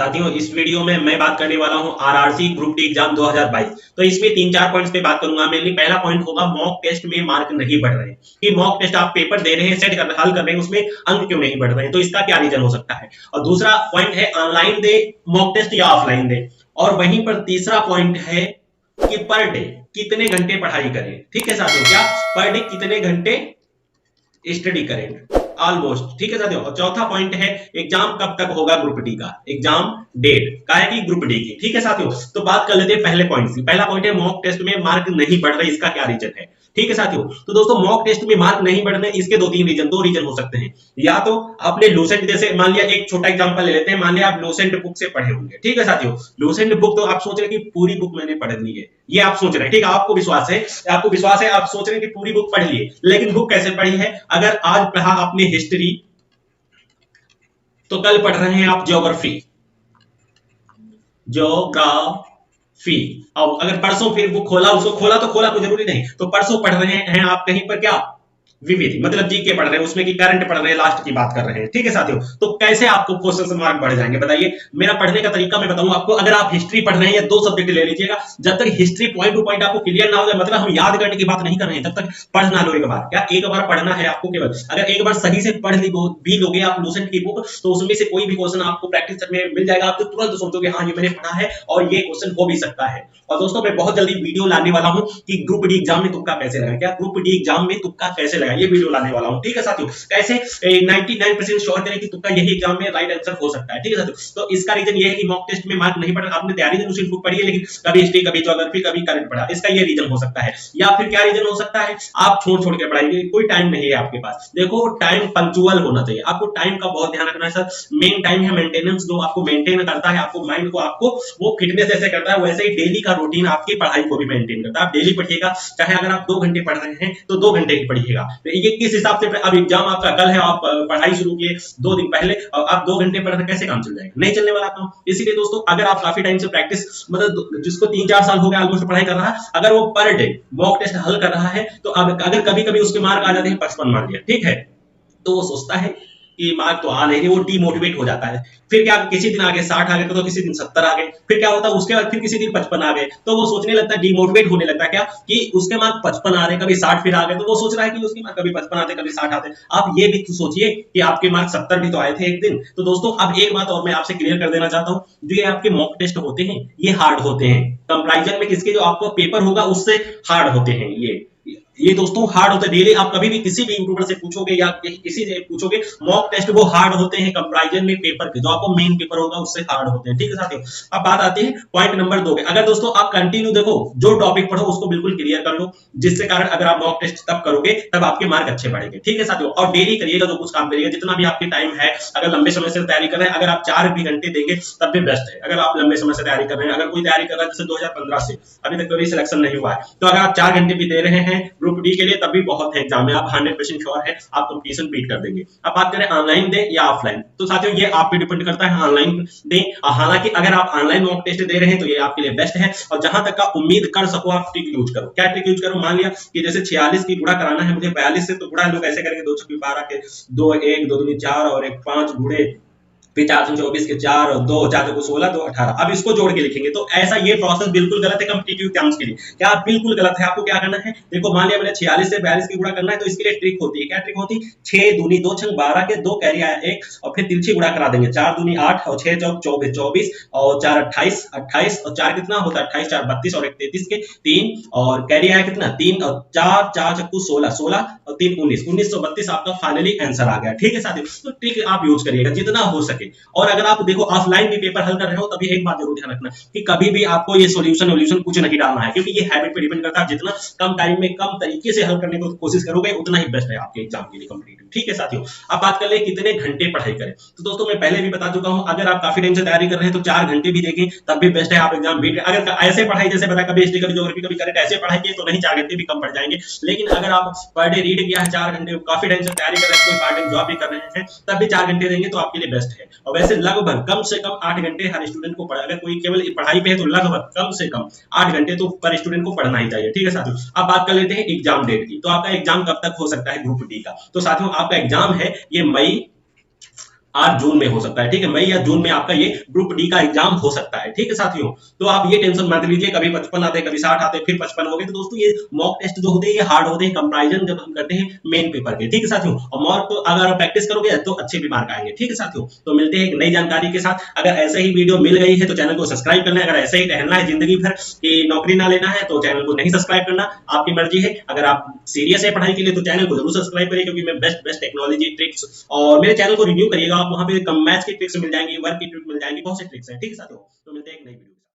साथियों, इस वीडियो में मैं बात करने वाला हूं आरआरसी ग्रुप डी एग्जाम 2022। तो इसमें तीन चार पॉइंट्स पे बात करूंगा। मेनली पहला पॉइंट होगा मॉक टेस्ट में मार्क नहीं बढ़ रहे, कि मॉक टेस्ट आप पेपर दे रहे हैं, सेट कर हल कर रहे हैं, उसमें अंक क्यों नहीं बढ़ रहे हैं, तो इसका क्या रीजन हो सकता है। और दूसरा पॉइंट है ऑनलाइन दे मॉक टेस्ट या ऑफलाइन दे। और वहीं पर तीसरा पॉइंट है कि पर डे कितने घंटे पढ़ाई करें। ठीक है साथियों, क्या पर डे कितने घंटे स्टडी करें ऑलमोस्ट। ठीक है साथियों। और चौथा पॉइंट है एग्जाम कब तक होगा ग्रुप डी का, एग्जाम डेट का है कि ग्रुप डी की। ठीक है साथियों, तो बात कर लेते हैं पहले पॉइंट की। पहला पॉइंट है मॉक टेस्ट में मार्क नहीं बढ़ रहे, इसका क्या रीजन है। ठीक है साथियों, तो दोस्तों मॉक टेस्ट में मार्क नहीं बढ़ रहे, इसके दो रीजन हो सकते हैं। या तो आपने लूसेंट, जैसे मान लिया एक छोटा एग्जांपल ले लेते हैं, मान लिया आप लूसेंट बुक से पढ़े होंगे। ठीक है साथियों, लूसेंट बुक तो आप सोच रहे हैं कि पूरी बुक मैंने पढ़ ली है, ये आप सोच रहे हैं। ठीक है, आपको विश्वास है, आप सोच रहे हैं कि पूरी बुक पढ़ ली है, लेकिन बुक कैसे पढ़ी है। अगर आज पढ़ा आपने हिस्ट्री, तो कल पढ़ रहे हैं आप ज्योग्राफी। अब अगर परसों फिर बुक खोला, उसको खोला तो खोला, कोई जरूरी नहीं, तो परसों पढ़ रहे हैं आप कहीं पर क्या, विविध मतलब जी के पढ़ रहे हैं, उसमें की करंट पढ़ रहे हैं, लास्ट की बात कर रहे हैं। ठीक है साथियों, तो कैसे आपको क्वेश्चन से मार्क बढ़ जाएंगे बताइए। मेरा पढ़ने का तरीका मैं बताऊंगा आपको। अगर आप हिस्ट्री पढ़ रहे हैं या दो सब्जेक्ट ले लीजिएगा, जब तक हिस्ट्री पॉइंट टू पॉइंट आपको क्लियर ना हो जाए, मतलब हम याद करने की बात नहीं कर रहे हैं, तब तक पढ़ना लो एक बार। क्या एक बार पढ़ना है आपको केवल। अगर एक बार सही से पढ़ भी लोगे आप लूसेंट की बुक, तो उसमें से कोई भी क्वेश्चन आपको प्रैक्टिस में मिल जाएगा। आप तो तुरंत सोचोगे हाँ ये मैंने पढ़ा है और ये क्वेश्चन हो भी सकता है। और दोस्तों मैं बहुत जल्दी वीडियो लाने वाला हूं कि ग्रुप डी एग्जाम में तुक्का कैसे लगाएं, क्या ग्रुप डी एग्जाम में तुक्का कैसे लगाएं, ये वीडियो लाने वाला हूं। ठीक है साथियों, कैसे 99% श्योर करें कि तुक्का यही एग्जाम में राइट आंसर हो सकता है। ठीक है साथियों, तो इसका रीजन ये है कि मॉक टेस्ट में मार्क नहीं पड़ रहा। आपने तैयारी में लूसेंट बुक पढ़ी है, लेकिन कभी हिस्ट्री, कभी ज्योग्राफी, कभी करंट पढ़ा, इसका ये रीजन हो सकता है। या फिर क्या रीजन हो सकता है, आप छोड़ के पढ़ाएंगे, कोई टाइम नहीं है आपके पास। देखो टाइम पंक्चुअल होना चाहिए, आपको टाइम का बहुत ध्यान रखना है सर। मेन टाइम है मेंटेनेंस, जो आपको मेंटेन करता है, आपको माइंड को आपको वो फिटनेस जैसे करता है, वैसे ही डेली का रूटीन आपकी पढ़ाई को भी मेंटेन करता है। आप डेली पढ़िएगा, चाहे अगर आप 2 घंटे पढ़ रहे हैं तो 2 घंटे ही पढ़िएगा। तो ये किस हिसाब से, अब एग्जाम आपका कल है, आप पढ़ाई शुरू किए 2 दिन पहले और आप 2 घंटे पढ़ रहे, कैसे काम चल जाएगा, नहीं चलने वाला काम। इसीलिए दोस्तों अगर आप काफी टाइम से प्रैक्टिस, मतलब जिसको 3-4 साल हो गए ऑलमोस्ट पढ़ाई कर रहा है, अगर वो पर डे मॉक टेस्ट हल कर रहा है, तो अब अगर कभी कभी उसके मार्क आ जाते हैं 55 मान लिया, ठीक है, तो वो सोचता है कि मार्क तो आ नहीं, वो डीमोटिवेट हो जाता है। फिर क्या, किसी दिन आगे 60 आ गए, तो किसी दिन 70 आ गए, फिर क्या होता है उसके बाद फिर किसी दिन 55 आ गए, तो वो सोचने लगता है, डीमोटिवेट होने लगता है क्या, कि उसके मार्क 55 आ रहे, कभी 60 फिर आ गए, तो वो सोच रहा है कि उसके मार्क कभी 55 आते, कभी 60 आते। आप ये भी सोचिए कि आपके मार्क 70 भी तो आए थे एक दिन। तो दोस्तों अब एक बात और मैं आपसे क्लियर कर देना चाहता हूँ, जो ये आपके मॉक टेस्ट होते हैं ये हार्ड होते हैं, कंपैरिजन में किसके जो आपको पेपर होगा उससे हार्ड होते हैं। ये दोस्तों हार्ड होता है। डेली आप कभी भी किसी भी यूट्यूबर से पूछोगे या किसी से पूछोगे, मॉक टेस्ट वो हार्ड होते हैं कंपैरिजन में पेपर के, जो आपको मेन पेपर होगा उससे हार्ड होते हैं। ठीक है साथियों, अब बात आती है पॉइंट नंबर 2 पे। अगर दोस्तों आप कंटिन्यू देखो, जो टॉपिक पढ़ो उसको बिल्कुल क्लियर कर लो, जिससे कारण अगर आप मॉक टेस्ट तब करोगे तब आपके मार्क अच्छे बढ़ेंगे। ठीक है साथियों, और डेली करिएगा, जो कुछ काम करिएगा, जितना भी आपके टाइम है, अगर लंबे समय से तैयारी कर रहे हैं, अगर आप 4 भी घंटे देंगे तब भी बेस्ट है। अगर आप लंबे समय से तैयारी कर रहे हैं, अगर कोई तैयारी कर रहा है जैसे 2015 से अभी तक कोई सिलेक्शन नहीं हुआ है, तो अगर आप 4 घंटे भी दे रहे हैं ग्रुप डी के लिए, तब भी बहुत है एग्जाम में, आप 100% श्योर है आप कंपटीशन बीट कर देंगे। अब बात करें ऑनलाइन दे या ऑफलाइन, तो साथियों ये आप पे डिपेंड करता है, ऑनलाइन दें। हालांकि अगर आप ऑनलाइन मॉक टेस्ट दे रहे हैं तो ये आपके लिए बेस्ट है। और जहां तक का उम्मीद कर सको आप ट्रिक यूज करो। क्या ट्रिक यूज करो, मान लिया कि जैसे 46 की गुणा कराना है मुझे 42 से, तो गुणा लोग ऐसे करेंगे, 2 छक्के 12 के 2 1 2 दूनी 4 और 1 5 गुणे, फिर 4 24 के 4 और 2 4 16 2 18। अब इसको जोड़ के लिखेंगे, तो ऐसा ये प्रोसेस बिल्कुल गलत है कॉम्पिटिटिव एग्जाम्स के लिए। क्या बिल्कुल गलत है। आपको क्या करना है, देखो मान लिया मैंने 46 से 42 की गुणा करना है, तो इसके लिए ट्रिक होती है। क्या ट्रिक होती है, 6 दूनी 2 छंग 12 के 2 कैरी आया 1, और फिर तिरछी गुणा करा देंगे, 4 दूनी 8 और 6 चौक 24 24 और 4 28 28 और 4 कितना होता है 28 4 32 और 1 33 के 3 और कैरी आया कितना 3 और 4 4 चक्कू 16 16 और 3 19 1932 आपका फाइनली आंसर आ गया। ठीक है साथियों, तो ट्रिक आप यूज करिएगा जितना हो सके। और अगर आप देखो ऑफलाइन भी पेपर हल कर रहे हो, तभी एक बात जरूर ध्यान रखना कि कभी भी आपको ये सॉल्यूशन कुछ नहीं डालना है, क्योंकि ये हैबिट पे डिपेंड करता है। जितना कम टाइम में कम तरीके से हल करने की कोशिश करोगे, उतना ही बेस्ट है आपके एग्जाम के लिए कॉम्पिटिटिव। ठीक है साथियों, अब बात कर ले कितने घंटे पढ़ाई करें। तो दोस्तों मैं पहले भी बता चुका हूं, अगर आप काफी टाइम से तैयारी कर रहे हैं तो 4 घंटे भी देखें तब भी बेस्ट है, आप एग्जाम बीट। अगर ऐसे पढ़ाई जैसे बता, कभी हिस्ट्री, कभी ज्योग्राफी, कभी करंट, ऐसे पढ़ाई किए तो नहीं, 4 घंटे भी कम पड़ जाएंगे। लेकिन अगर आप पर डे रीड किया है 4 घंटे, काफी टाइम से तैयारी कर रहे हैं, कोई पार्ट टाइम जॉब भी कर रहे हैं, तब भी 4 घंटे देंगे तो आपके लिए बेस्ट है। और वैसे लगभग कम से कम 8 घंटे हर स्टूडेंट को पढ़ा, अगर कोई केवल पढ़ाई पे है तो लगभग कम से कम 8 घंटे तो पर स्टूडेंट को पढ़ना ही चाहिए। ठीक है साथियों, अब बात कर लेते हैं एग्जाम डेट की। तो आपका एग्जाम कब तक हो सकता है ग्रुप डी का। तो साथियों आपका एग्जाम है ये मई जून में हो सकता है, ठीक है, मई या जून में आपका ये ग्रुप डी का एग्जाम हो सकता है, ठीक है साथियों। तो आप ये टेंशन मत लीजिए, कभी 55 आते, कभी 60 आते, फिर 55 हो गए। तो दोस्तों ये मॉक टेस्ट जो होते हैं ये हार्ड होते हैं कंपैरिजन जब हम करते हैं मेन पेपर के, ठीक है साथियों। और मॉक तो अगर आप प्रैक्टिस करोगे तो अच्छे भी मार्क आएंगे, ठीक है साथियों। तो मिलते हैं एक नई जानकारी के साथ। अगर ऐसे ही वीडियो मिल गई है तो चैनल को सब्सक्राइब करना है। अगर ऐसे ही रहना है जिंदगी भर की नौकरी ना लेना है तो चैनल को नहीं सब्सक्राइब करना, आपकी मर्जी है। अगर आप सीरियस है पढ़ाई के लिए तो चैनल को जरूर सब्सक्राइब करिए, क्योंकि मैं बेस्ट बेस्ट टेक्नोलॉजी ट्रिक्स, और मेरे चैनल को रिव्यू करिएगा, आप वहां पे कम मैथ्स की ट्रिक्स मिल जाएंगी, वर्क की ट्रिक्स मिल जाएंगी, बहुत सी ट्रिक्स हैं, ठीक है साथियों। तो मिलते हैं एक नई वीडियो।